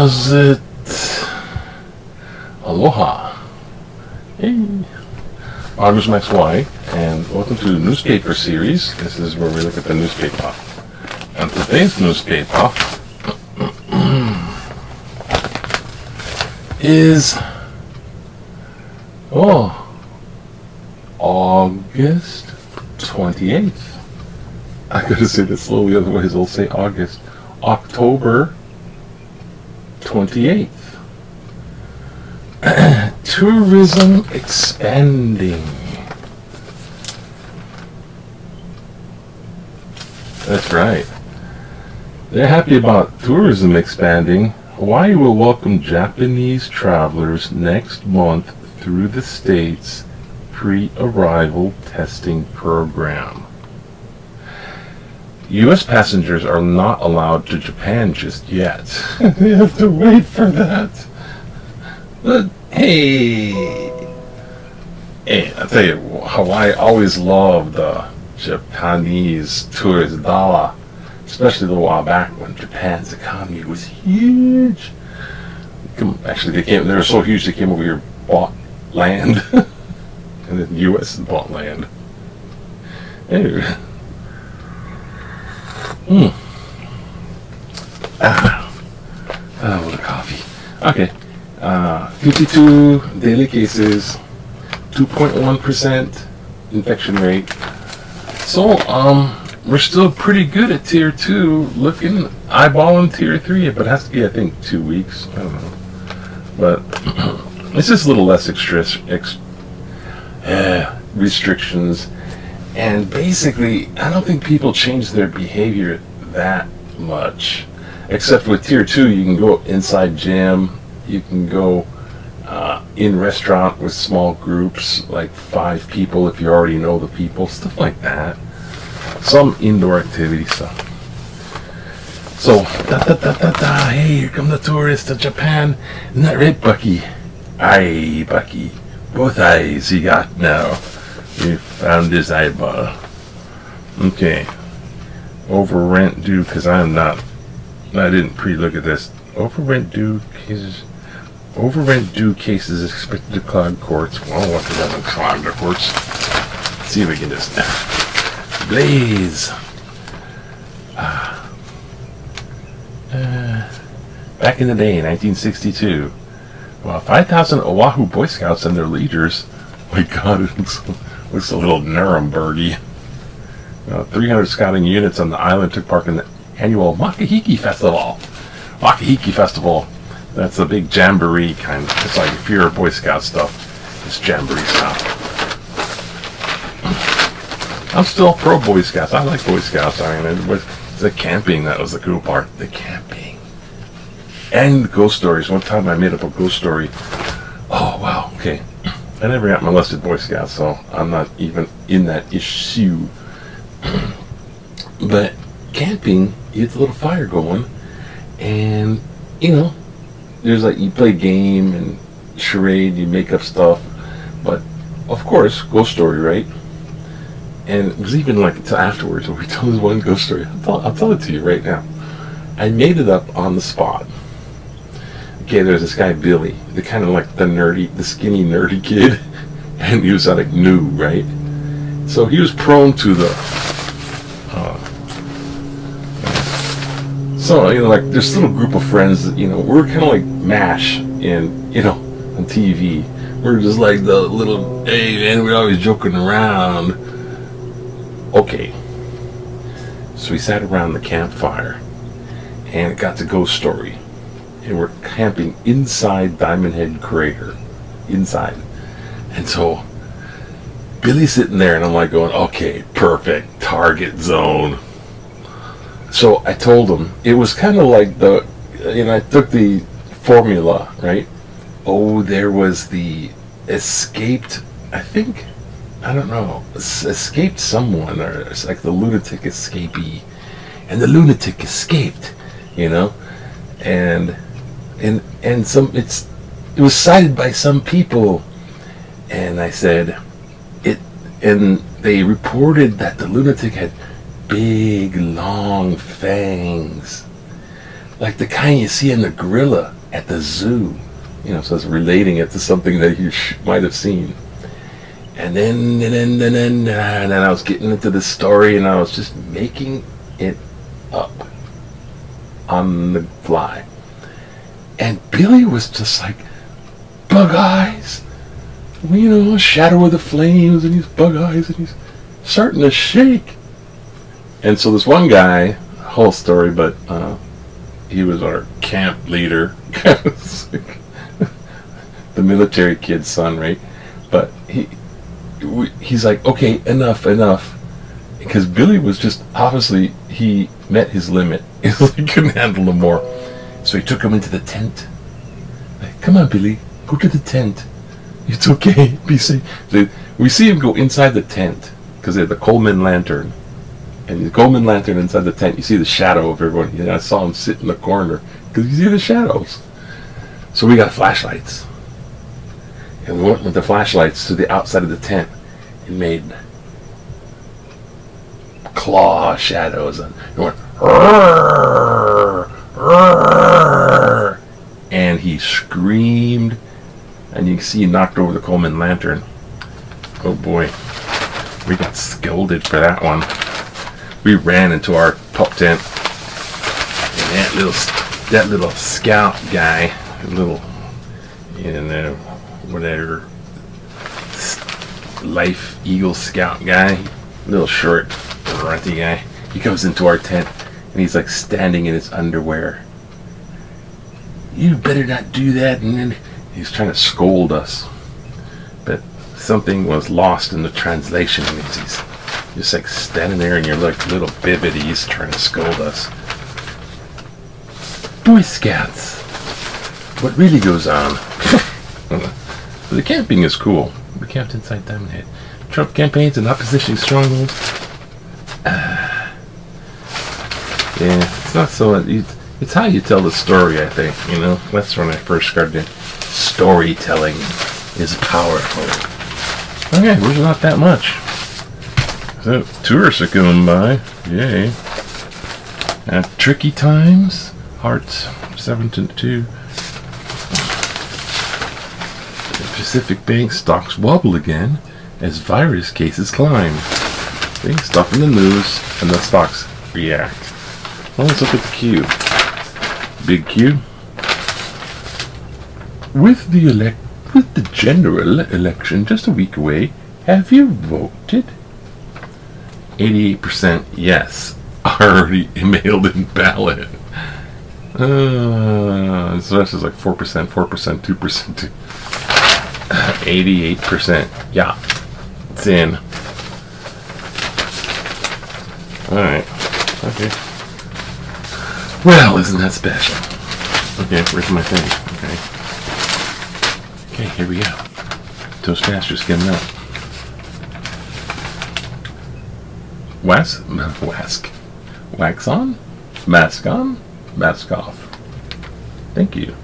Was it? Aloha. Hey. August Max Y, and welcome to the newspaper series. This is where we look at the newspaper. And today's newspaper is August 28th. I gotta say this slowly, otherwise I'll say August. October 28th. Tourism expanding. That's right. They're happy about tourism expanding. Hawaii will welcome Japanese travelers next month through the state's pre-arrival testing program. U.S. passengers are not allowed to Japan just yet. They have to wait for that. But hey, I tell you, Hawaii always loved the Japanese tourist dollar, especially a while back when Japan's economy was huge. Actually, they were so huge they came over here, bought land, and then the U.S. bought land. Anyway. A little coffee. Okay. 52 daily cases, 2.1% infection rate. So, we're still pretty good at Tier 2, looking eyeballing Tier 3, but it has to be, I think, 2 weeks. I don't know. But it's just a little less restrictions. And basically, I don't think people change their behavior that much. Except with Tier 2, you can go inside gym, you can go in restaurant with small groups, like 5 people if you already know the people, stuff like that. Some indoor activity stuff. So, hey, here come the tourists to Japan. Isn't that right, Bucky? Aye, Bucky. Both eyes he got now. We found his eyeball. Okay. Over rent due, because I didn't pre-look at this. Over rent due cases expected to clog courts. Well, what doesn't clog the courts? Let's see if we can just blaze. Back in the day, 1962, well, 5,000 Oahu Boy Scouts and their leaders. My God, it looks a little Nurembergy. 300 scouting units on the island took part in the annual Makahiki Festival. Makahiki Festival. That's a big jamboree kind of. It's like if you're a Boy Scout stuff, it's jamboree stuff. I'm still pro Boy Scouts. I like Boy Scouts. I mean, it was the camping that was the cool part. The camping. And the ghost stories. One time I made up a ghost story. Oh, wow. Okay. I never got molested Boy Scout, so I'm not even in that issue. But camping, you get the little fire going, and there's like you play game and charade, you make up stuff, but of course, ghost story, right? And it was even like until afterwards when we told this one ghost story. I'll tell it to you right now. I made it up on the spot. Okay, there's this guy Billy, the kind of like the skinny nerdy kid, and he was like new, right? So he was prone to the so like this little group of friends that we're kind of like MASH in on TV. We're just like the little, hey man, we're always joking around. Okay, so we sat around the campfire and it got to ghost story, and we're camping inside Diamond Head Crater, inside, and so Billy's sitting there, and I'm like going, okay, perfect, target zone. So I told him, it was kind of like I took the formula, right? Oh, there was the escaped, escaped someone, or it's like the lunatic escapee, and the lunatic escaped, and it was cited by some people, and I said, and they reported that the lunatic had big, long fangs. like the kind you see in the gorilla at the zoo. You know, so it's relating it to something that you might have seen. And then I was getting into the story, and I was just making it up on the fly. And Billy was just like, bug eyes, you know, shadow of the flames, and he's bug eyes, and he's starting to shake. And so this one guy, whole story, but he was our camp leader, the military kid's son, right? But he's like, okay, enough, because Billy was just, obviously he met his limit. He couldn't handle no more, so he took him into the tent. Like, come on, Billy, go to the tent, it's okay, be safe. So we see him go inside the tent because they had the Coleman lantern, and the Coleman lantern inside the tent, you see the shadow of everyone. You know, I saw him sit in the corner because you see the shadows. So we got flashlights, and we went with the flashlights to the outside of the tent and made claw shadows, and it went "Rrrr, rrrr," and he screamed, and you can see he knocked over the Coleman lantern. Oh boy, we got scolded for that one. We ran into our pup tent, and that little scout guy, little, you know, whatever, Life Eagle Scout guy, little short, runty guy, he comes into our tent, and he's like standing in his underwear. You better not do that, and then he's trying to scold us, but something was lost in the translation, and he's just like standing there, and you're like little bibbities trying to scold us. Boy Scouts, what really goes on? The camping is cool. We camped inside Diamond Head. Trump campaigns and opposition strongholds. Yeah, it's not so. It's how you tell the story, I think. You know, that's when I first started. Storytelling is powerful. Okay, there's not that much. So tourists are coming by. Yay! At tricky times. Hearts 7 to 2. The Pacific Bank stocks wobble again as virus cases climb. See, stuff in the news and the stocks react. Well, let's look at the Q. Big Q. With the general election just a week away, have you voted? 88% yes. Already mailed in ballot. So that's just like 4%, 2%. 88%. Yeah. It's in. Alright. Okay. Well, isn't that special? Okay, where's my thing? Okay. Okay, here we go. Toastmasters coming up. Wax on? Mask on? Mask off. Thank you.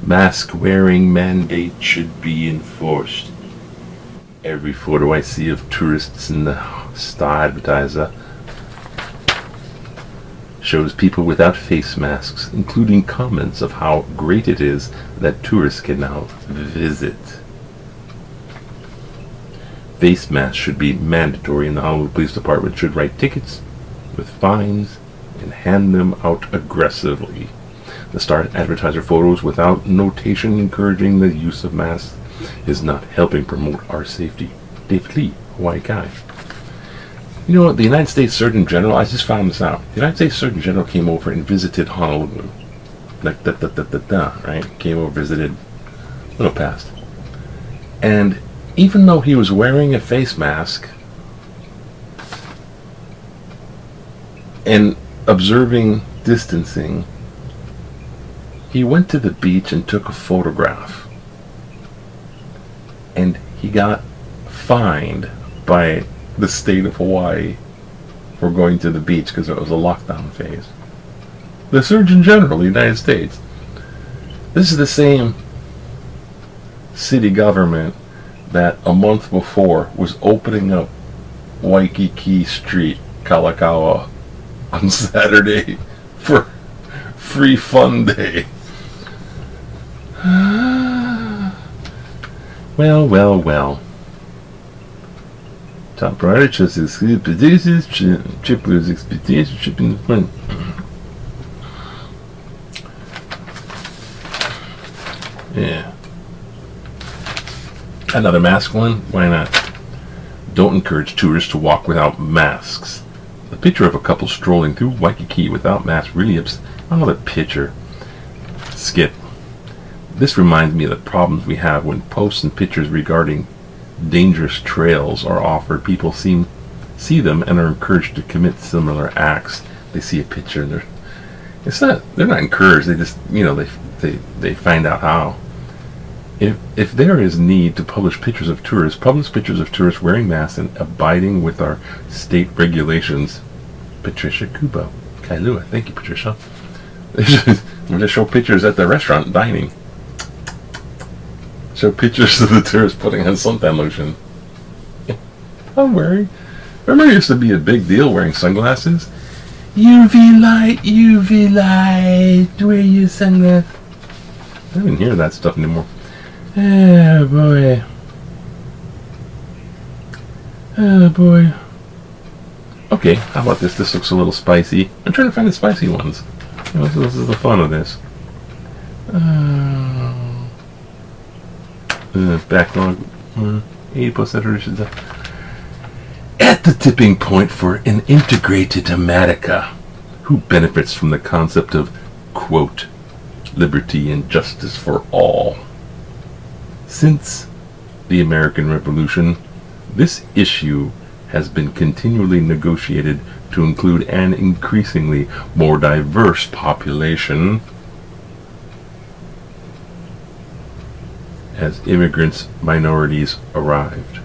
Mask wearing mandate should be enforced. Every photo I see of tourists in the Star Advertiser shows people without face masks, including comments of how great it is that tourists can now visit. Face masks should be mandatory, and the Honolulu Police Department should write tickets with fines and hand them out aggressively. The Star Advertiser photos without notation encouraging the use of masks is not helping promote our safety. David Lee, Hawaii guy. You know what? The United States Surgeon General, I just found this out. The United States Surgeon General came over and visited Honolulu. Like, right? Came over, visited, a little past. And even though he was wearing a face mask and observing distancing, he went to the beach and took a photograph. And he got fined by the state of Hawaii for going to the beach because it was a lockdown phase. The Surgeon General of the United States. This is the same city government that a month before was opening up Waikiki Street Kalakaua on Saturday for free fun day. Well. Top priority just exclude producers, triplers expectation, shipping the fun. Yeah. Another mask one? Why not? Don't encourage tourists to walk without masks. The picture of a couple strolling through Waikiki without masks really another picture. Skip. This reminds me of the problems we have when posts and pictures regarding dangerous trails are offered. People see them and are encouraged to commit similar acts. They see a picture and they're not encouraged. They just they find out how. If there is need to publish pictures of tourists wearing masks and abiding with our state regulations. Patricia Kubo, Kailua. Thank you, Patricia. We'll just show pictures at the restaurant dining. Show pictures of the tourists putting on suntan lotion. I'm wearing. Remember, it used to be a big deal wearing sunglasses. UV light. Wear your sunglasses. I don't even hear that stuff anymore. Oh boy. Oh boy. Okay, how about this? This looks a little spicy. I'm trying to find the spicy ones. This is the fun of this. Backlog. 80% editions. At the tipping point for an integrated America, who benefits from the concept of, quote, liberty and justice for all. Since the American Revolution, this issue has been continually negotiated to include an increasingly more diverse population as minorities arrived.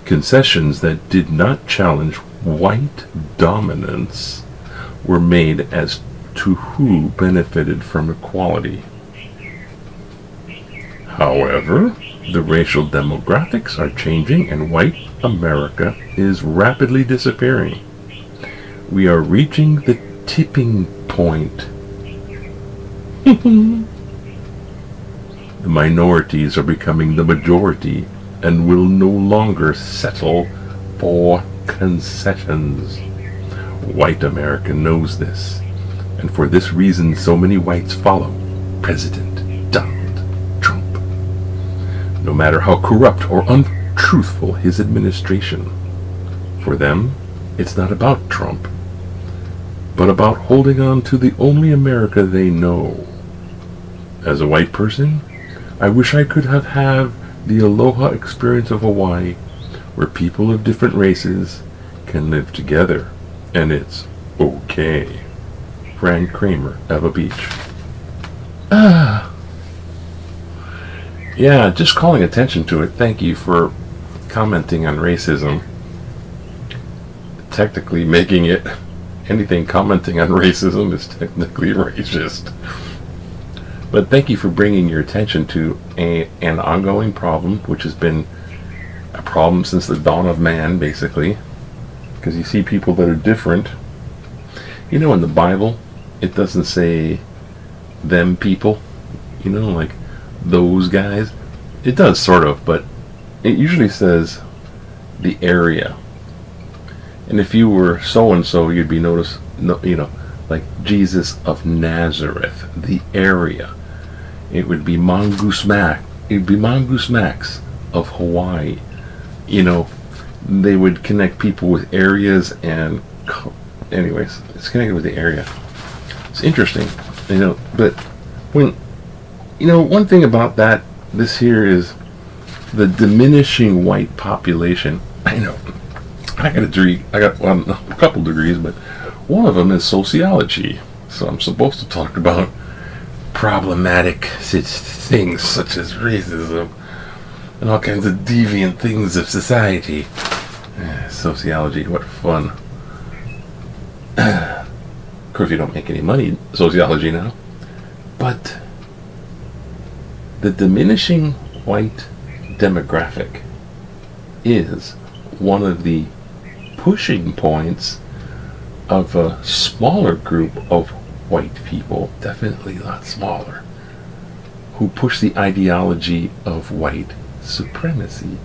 Concessions that did not challenge white dominance were made as to who benefited from equality. However, the racial demographics are changing and white America is rapidly disappearing. We are reaching the tipping point. The minorities are becoming the majority and will no longer settle for concessions. White America knows this, and for this reason so many whites follow President Donald Trump. No matter how corrupt or untruthful his administration, for them it's not about Trump, but about holding on to the only America they know. As a white person, I wish I could have had the aloha experience of Hawaii, where people of different races can live together, and it's okay. Fran Kramer, Eva Beach. Yeah, just calling attention to it. Thank you for commenting on racism. Technically making it, anything commenting on racism is technically racist. But thank you for bringing your attention to an ongoing problem, which has been a problem since the dawn of man, basically. Because you see people that are different. You know, in the Bible, it doesn't say them people. You know, like those guys. It does, sort of, but it usually says the area. And if you were so-and-so, you'd be noticed, you know, like Jesus of Nazareth, the area. It would be Mongoose Mac. It would be Mongoose Max of Hawaii. You know, they would connect people with areas, and anyways, it's connected with the area. It's interesting, you know. But when, you know, one thing about that, this here is the diminishing white population. I know. I got a degree. I got a couple degrees, but one of them is sociology. So I'm supposed to talk about problematic things such as racism and all kinds of deviant things of society. Sociology, what fun. Of course, you don't make any money in sociology now. But the diminishing white demographic is one of the pushing points of a smaller group of white people, definitely a lot smaller, who push the ideology of white supremacy.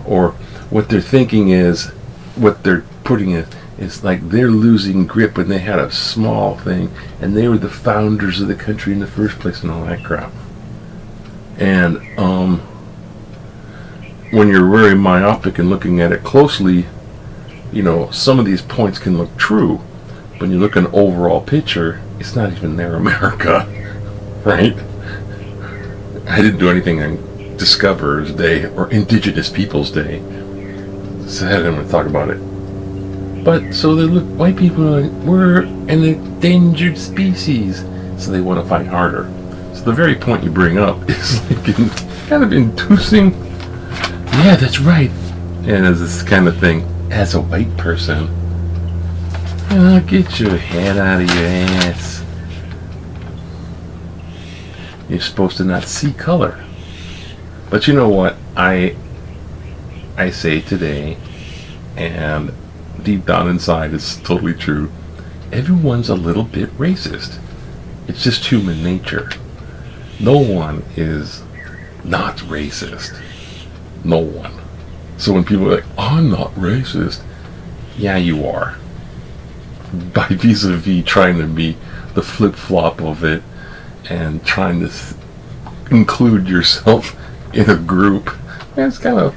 Or what they're thinking is, what they're putting it is like they're losing grip and they had a small thing and they were the founders of the country in the first place and all that crap. And when you're very myopic and looking at it closely, you know, some of these points can look true. When you look at an overall picture, it's not even their America, right? I didn't do anything on Discoverers Day or Indigenous Peoples Day, so I didn't want to talk about it. But so they look, white people are like, we're an endangered species, so they want to fight harder. So the very point you bring up is like kind of inducing, yeah, that's right. And as this kind of thing, as a white person, get your head out of your ass. You're supposed to not see color. But you know what? I say today, and deep down inside it's totally true, everyone's a little bit racist. It's just human nature. No one is not racist. No one. So when people are like, I'm not racist, yeah, you are. By vis-a-vis trying to be the flip-flop of it and trying to include yourself in a group. And it's kind of,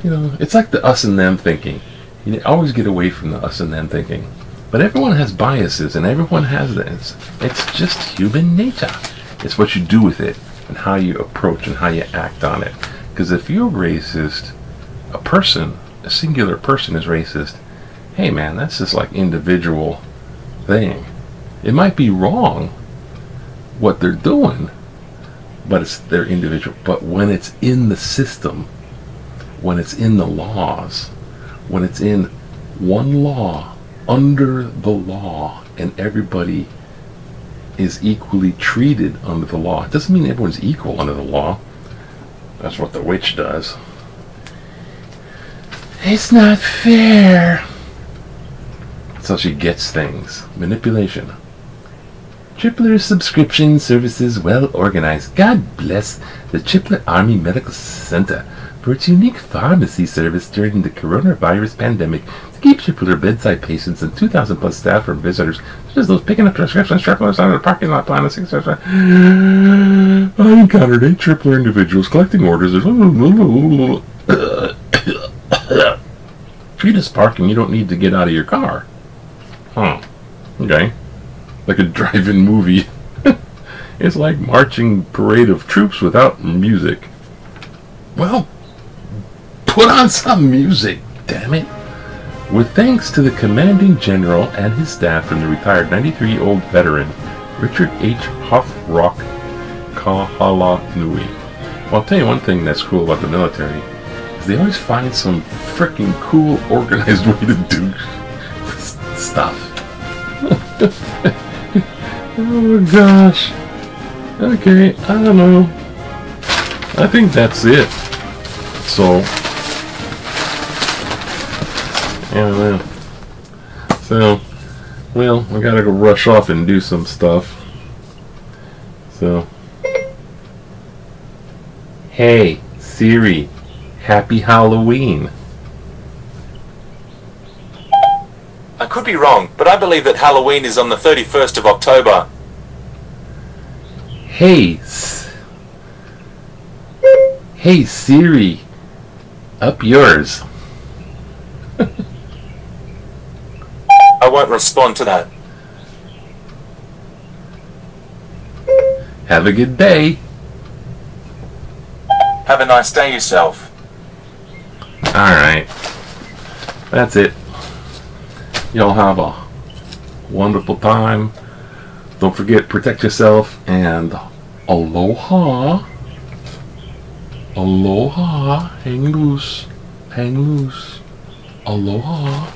you know, it's like the us and them thinking. You always get away from the us and them thinking. But everyone has biases and everyone has this. It's just human nature. It's what you do with it and how you approach and how you act on it. Because if you're racist, a person, a singular person is racist, hey man, that's just like individual thing. It might be wrong what they're doing, but it's their individual. But when it's in the system, when it's in the laws, when it's in one law, under the law, and everybody is equally treated under the law. It doesn't mean everyone's equal under the law. That's what the witch does. It's not fair. That's how she gets things. Manipulation. Tripler subscription services well organized. God bless the Tripler Army Medical Center for its unique pharmacy service during the coronavirus pandemic to keep Tripler bedside patients and 2,000 plus staff from visitors, such as those picking up prescriptions, travelers out of the parking lot planning. I encountered 8 Tripler individuals collecting orders. If you just park and you don't need to get out of your car. Huh. Okay. Like a drive-in movie. It's like marching parade of troops without music. Well, put on some music, damn it. With thanks to the commanding general and his staff from the retired 93-year-old veteran, Richard H. Huffrock Kahalanui. Well, I'll tell you one thing that's cool about the military, is they always find some freaking cool, organized way to do stuff. Oh gosh. Okay, I don't know. I think that's it. So, I don't know. So, well, I gotta go rush off and do some stuff. So, hey, Siri, happy Halloween. I could be wrong, but I believe that Halloween is on the 31st of October. Hey Siri, up yours. I won't respond to that. Have a good day. Have a nice day yourself. Alright. That's it. Y'all have a wonderful time. Don't forget, protect yourself, and aloha. Aloha. Hang loose. Hang loose. Aloha.